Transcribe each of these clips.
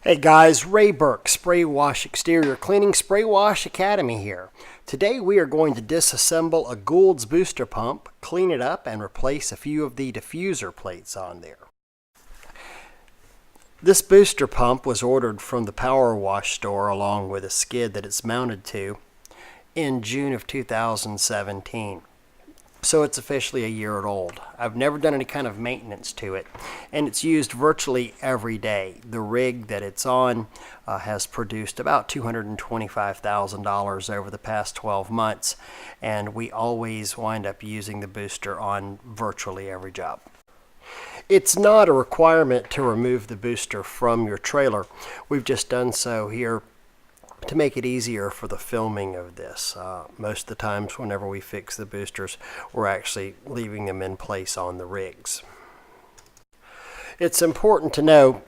Hey guys, Ray Burke, Spray Wash Exterior Cleaning Spray Wash Academy here. Today we are going to disassemble a Gould's booster pump, clean it up, and replace a few of the diffuser plates on there. This booster pump was ordered from the Power Wash store along with a skid that it's mounted to in June of 2017. So it's officially a year old. I've never done any kind of maintenance to it, and it's used virtually every day. The rig that it's on has produced about $225,000 over the past 12 months, and we always wind up using the booster on virtually every job. It's not a requirement to remove the booster from your trailer. We've just done so here to make it easier for the filming of this. Most of the times whenever we fix the boosters, we're actually leaving them in place on the rigs. It's important to know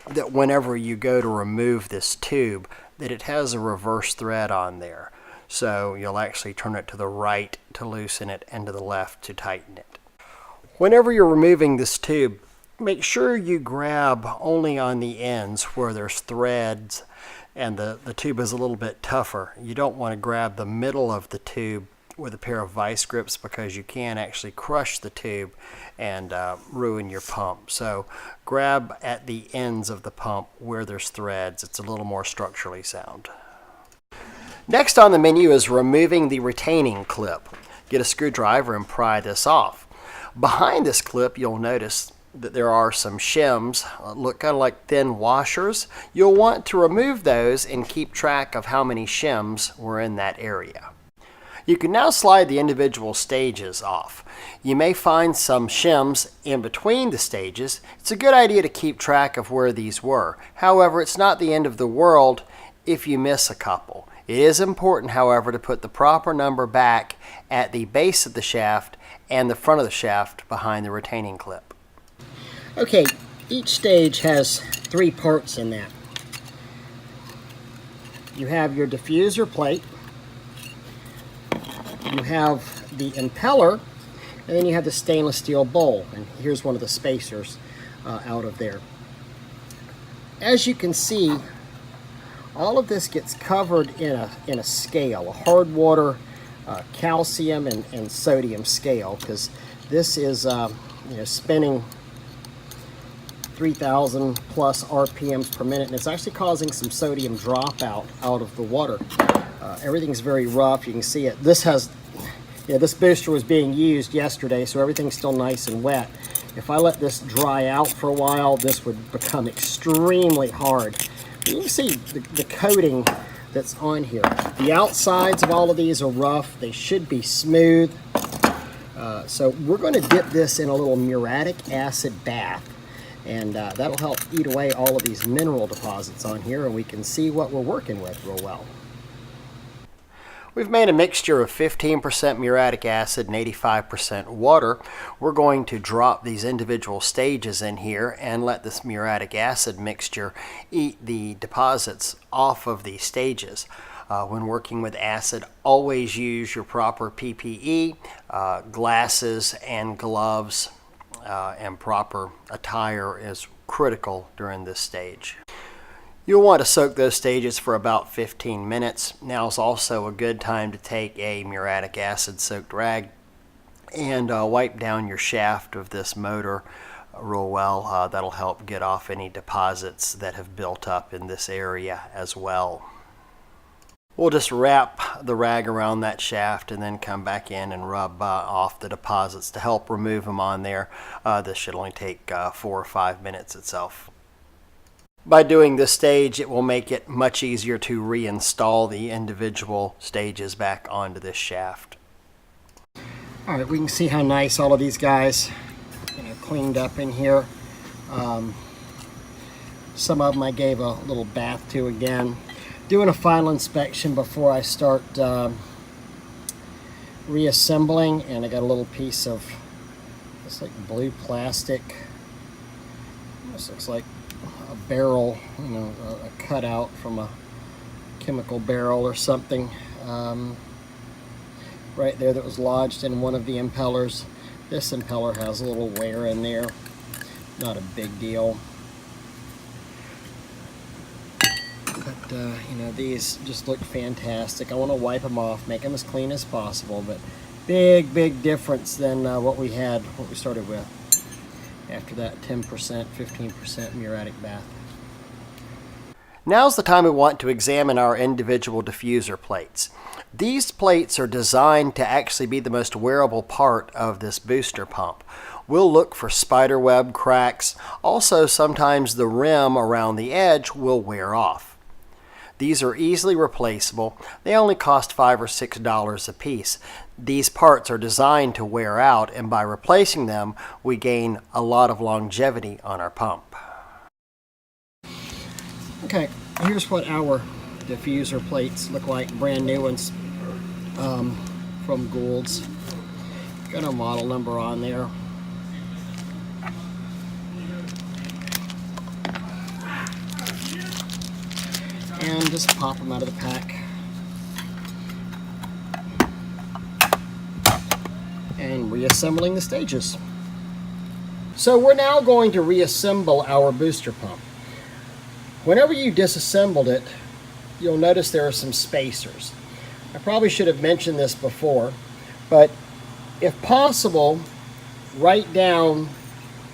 that whenever you go to remove this tube, that it has a reverse thread on there. So you'll actually turn it to the right to loosen it and to the left to tighten it. Whenever you're removing this tube, make sure you grab only on the ends where there's threads and the tube is a little bit tougher. You don't want to grab the middle of the tube with a pair of vice grips because you can actually crush the tube and ruin your pump. So grab at the ends of the pump where there's threads. It's a little more structurally sound. Next on the menu is removing the retaining clip. Get a screwdriver and pry this off. Behind this clip, you'll notice that there are some shims, look kind of like thin washers. You'll want to remove those and keep track of how many shims were in that area. You can now slide the individual stages off. You may find some shims in between the stages. It's a good idea to keep track of where these were. However, it's not the end of the world if you miss a couple. It is important, however, to put the proper number back at the base of the shaft and the front of the shaft behind the retaining clip. Okay, each stage has three parts in that. You have your diffuser plate, you have the impeller, and then you have the stainless steel bowl. And here's one of the spacers out of there. As you can see, all of this gets covered in a scale, a hard water, calcium and sodium scale, because this is spinning 3,000 plus RPMs per minute, and it's actually causing some sodium dropout out of the water. Everything's very rough. You can see it. This booster was being used yesterday, so everything's still nice and wet. If I let this dry out for a while, this would become extremely hard. You can see the coating that's on here. The outsides of all of these are rough. They should be smooth. So we're going to dip this in a little muriatic acid bath, and that'll help eat away all of these mineral deposits on here, and we can see what we're working with real well. We've made a mixture of 15% muriatic acid and 85% water. We're going to drop these individual stages in here and let this muriatic acid mixture eat the deposits off of these stages. When working with acid, always use your proper PPE, glasses and gloves, and proper attire is critical during this stage. You'll want to soak those stages for about 15 minutes. Now is also a good time to take a muriatic acid soaked rag and wipe down your shaft of this motor real well. That'll help get off any deposits that have built up in this area as well. We'll just wrap the rag around that shaft and then come back in and rub off the deposits to help remove them on there. This should only take 4 or 5 minutes itself. By doing this stage, it will make it much easier to reinstall the individual stages back onto this shaft. All right, we can see how nice all of these guys cleaned up in here. Some of them I gave a little bath to again. Doing a final inspection before I start reassembling, and I got a little piece of it's like blue plastic. This looks like a barrel, a cutout from a chemical barrel or something right there that was lodged in one of the impellers. This impeller has a little wear in there, not a big deal. you know, these just look fantastic. I want to wipe them off, make them as clean as possible, but big difference than what we started with after that 10%, 15% muriatic bath. Now's the time we want to examine our individual diffuser plates. These plates are designed to actually be the most wearable part of this booster pump. We'll look for spider web cracks. Also, sometimes the rim around the edge will wear off. These are easily replaceable. They only cost $5 or $6 a piece. These parts are designed to wear out, and by replacing them, we gain a lot of longevity on our pump. Okay, here's what our diffuser plates look like, brand new ones from Gould's. Got a model number on there. And just pop them out of the pack. And reassembling the stages. So we're now going to reassemble our booster pump. Whenever you disassembled it, you'll notice there are some spacers. I probably should have mentioned this before, but if possible, write down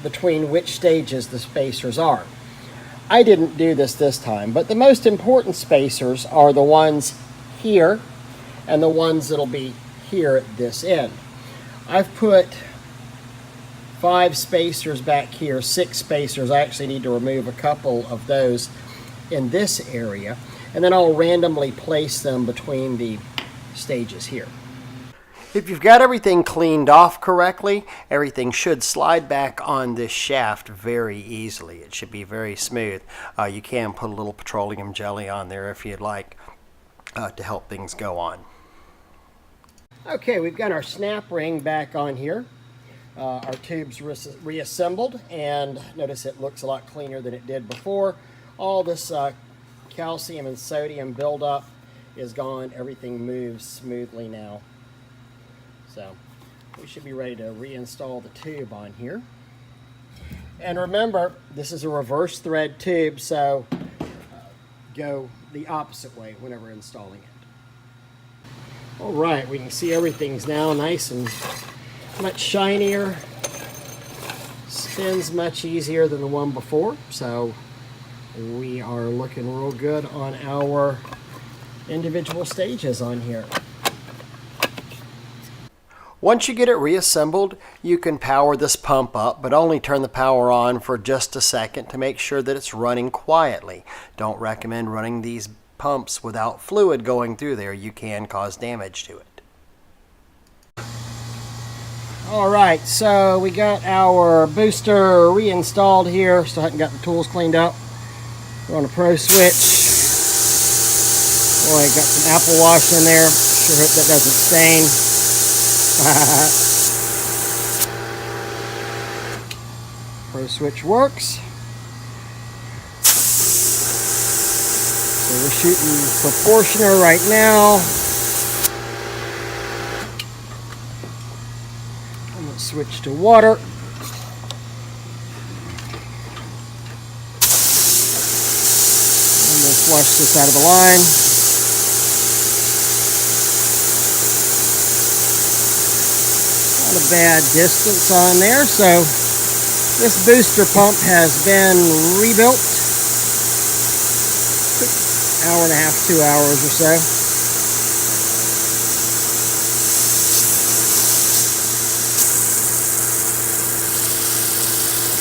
between which stages the spacers are. I didn't do this time, but the most important spacers are the ones here and the ones that'll be here at this end. I've put 5 spacers back here, 6 spacers. I actually need to remove a couple of those in this area, and then I'll randomly place them between the stages here. If you've got everything cleaned off correctly, everything should slide back on this shaft very easily. It should be very smooth. You can put a little petroleum jelly on there if you'd like to help things go on. Okay, we've got our snap ring back on here. Our tube's reassembled, and notice it looks a lot cleaner than it did before. All this calcium and sodium buildup is gone. Everything moves smoothly now. So we should be ready to reinstall the tube on here. And remember, this is a reverse thread tube, so go the opposite way whenever installing it. All right, we can see everything's now nice and much shinier. Spins much easier than the one before, so we are looking real good on our individual stages on here. Once you get it reassembled, you can power this pump up, but only turn the power on for just a second to make sure that it's running quietly. Don't recommend running these pumps without fluid going through there. You can cause damage to it. All right, so we got our booster reinstalled here. Still haven't got the tools cleaned up. We're on a pro switch. Boy, got some apple wash in there. Sure hope that doesn't stain. Pro switch works. So we're shooting proportioner right now. I'm going to switch to water. And we'll flush this out of the line. Not a bad distance on there, so this booster pump has been rebuilt. Hour and a half, 2 hours or so.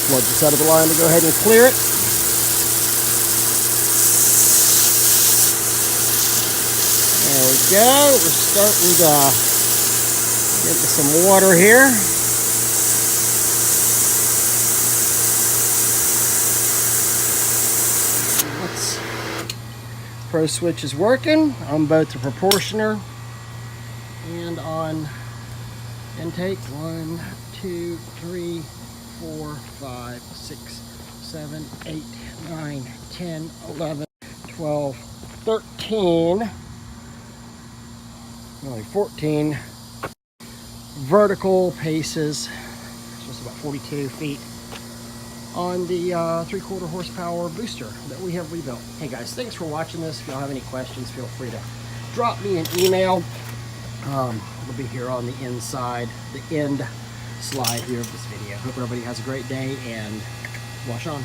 Flood this out of the line to go ahead and clear it. There we go. We're starting to get some water here. Pro switch is working on both the proportioner and on intake. 1, 2, 3, 4, 5, 6, 7, 8, 9, 10, 11, 12, 13, only 14 vertical paces, just about 42 feet on the 3/4 horsepower booster that we have rebuilt. Hey guys, thanks for watching this. If y'all have any questions, feel free to drop me an email. It'll be here on the inside, the end slide here of this video. Hope everybody has a great day and wash on.